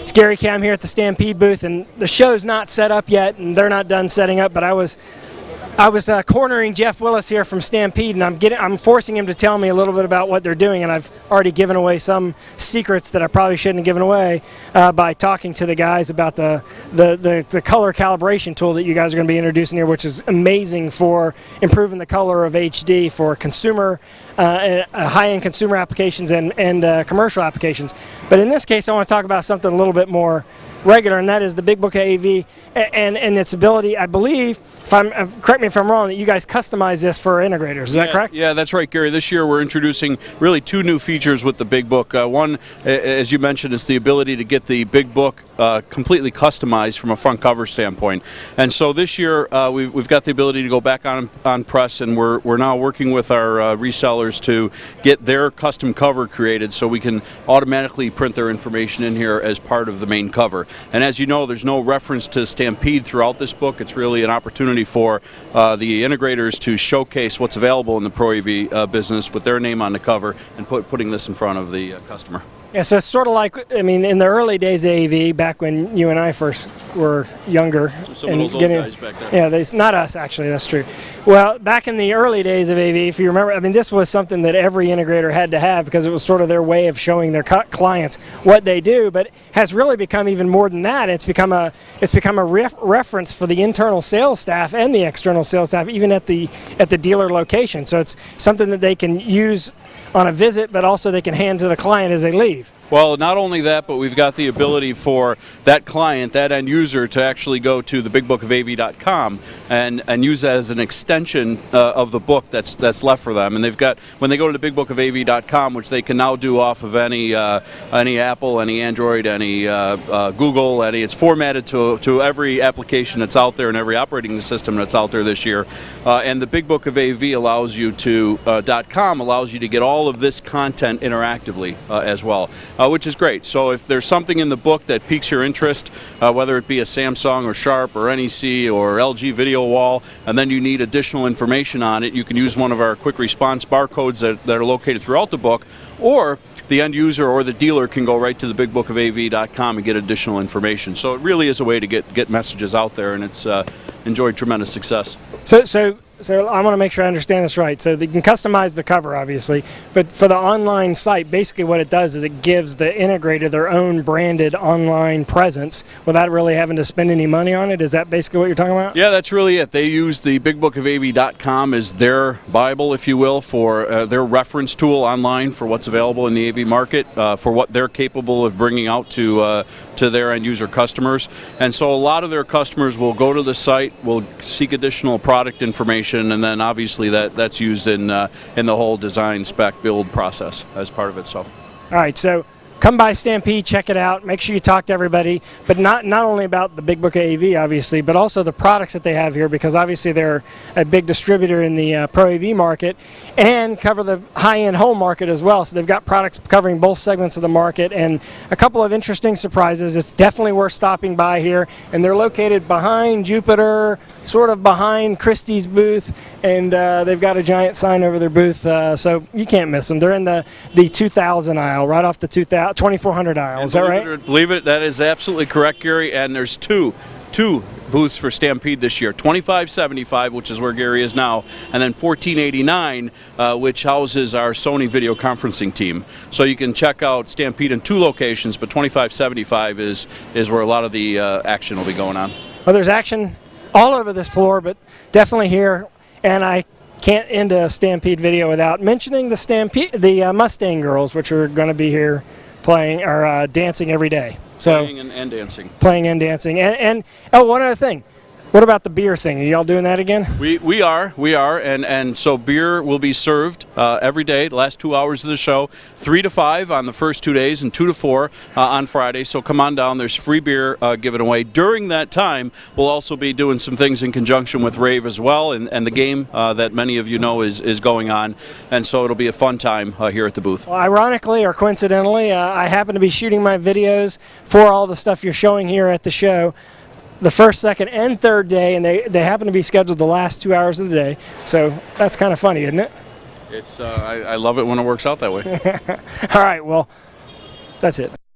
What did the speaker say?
It's Gary Cam here at the Stampede booth, and the show's not set up yet, and they're not done setting up, but I was cornering Jeff Willis here from Stampede, and I'm forcing him to tell me a little bit about what they're doing, and I've already given away some secrets that I probably shouldn't have given away by talking to the guys about the color calibration tool that you guys are going to be introducing here, which is amazing for improving the color of HD for consumer, high-end consumer applications and commercial applications. But in this case, I want to talk about something a little bit more regular, and that is the Big Book of AV and its ability. I believe, correct me if I'm wrong, that you guys customize this for integrators. Is that correct? Yeah, that's right, Gary. This year we're introducing really two new features with the Big Book. One, as you mentioned, is the ability to get the Big Book completely customized from a front cover standpoint. And so this year we've got the ability to go back on press, and we're now working with our resellers to get their custom cover created so we can automatically print their information in here as part of the main cover. And as you know, there's no reference to Stampede throughout this book. It's really an opportunity for the integrators to showcase what's available in the Pro AV business with their name on the cover and putting this in front of the customer. Yeah, so it's sort of like, I mean, in the early days of AV, back when you and I first were younger. Some of those old guys back then. Yeah, not us, actually, that's true. Well, back in the early days of AV, if you remember, I mean, this was something that every integrator had to have because it was sort of their way of showing their clients what they do, but it has really become even more than that. It's become a reference for the internal sales staff and the external sales staff, even at the dealer location. So it's something that they can use on a visit, but also they can hand to the client as they leave. Well, not only that, but we've got the ability for that client, that end user, to actually go to the bigbookofav.com and use that as an extension of the book that's left for them. And they've got, when they go to the bigbookofav.com, which they can now do off of any Apple, any Android, any Google, it's formatted to every application that's out there and every operating system that's out there this year. And the Big Book of AV allows you to .com allows you to get all of this content interactively as well. Which is great. So if there's something in the book that piques your interest, whether it be a Samsung or Sharp or NEC or LG video wall, and then you need additional information on it, you can use one of our quick response barcodes that are located throughout the book, or the end user or the dealer can go right to the bigbookofav.com and get additional information. So it really is a way to get messages out there, and it's enjoyed tremendous success. So I want to make sure I understand this right. So they can customize the cover, obviously, but for the online site, basically what it does is it gives the integrator their own branded online presence without really having to spend any money on it. Is that basically what you're talking about? Yeah, that's really it. They use the bigbookofav.com as their Bible, if you will, for their reference tool online for what's available in the AV market, for what they're capable of bringing out to their end user customers. And so a lot of their customers will go to the site, will seek additional product information, and then obviously that's used in the whole design, spec, build process as part of it. So, all right, so come by Stampede, check it out. Make sure you talk to everybody, but not only about the Big Book of AV, obviously, but also the products that they have here, because obviously they're a big distributor in the Pro AV market and cover the high-end home market as well. So they've got products covering both segments of the market and a couple of interesting surprises. It's definitely worth stopping by here, and they're located behind Jupiter, sort of behind Christie's booth, and they've got a giant sign over their booth, so you can't miss them. They're in the 2000 aisle, right off the 2400 aisle. Is that right? Believe it, that is absolutely correct, Gary. And there's two booths for Stampede this year: 2575, which is where Gary is now, and then 1489, which houses our Sony video conferencing team. So you can check out Stampede in two locations, but 2575 is where a lot of the action will be going on. Well, there's action all over this floor, but definitely here, and I can't end a Stampede video without mentioning the Mustang girls, which are going to be here playing or dancing every day. So playing and dancing. Playing and dancing. And oh, one other thing. What about the beer thing? Are y'all doing that again? We are, and so beer will be served every day, the last 2 hours of the show, 3 to 5 on the first 2 days and 2 to 4 on Friday. So come on down. There's free beer given away. During that time, we'll also be doing some things in conjunction with Rave as well, and the game that many of you know is going on. And so it'll be a fun time here at the booth. Well, ironically or coincidentally, I happen to be shooting my videos for all the stuff you're showing here at the show the first, second, and third day, and they happen to be scheduled the last 2 hours of the day. So that's kind of funny, isn't it? It's I love it when it works out that way. All right, well, that's it.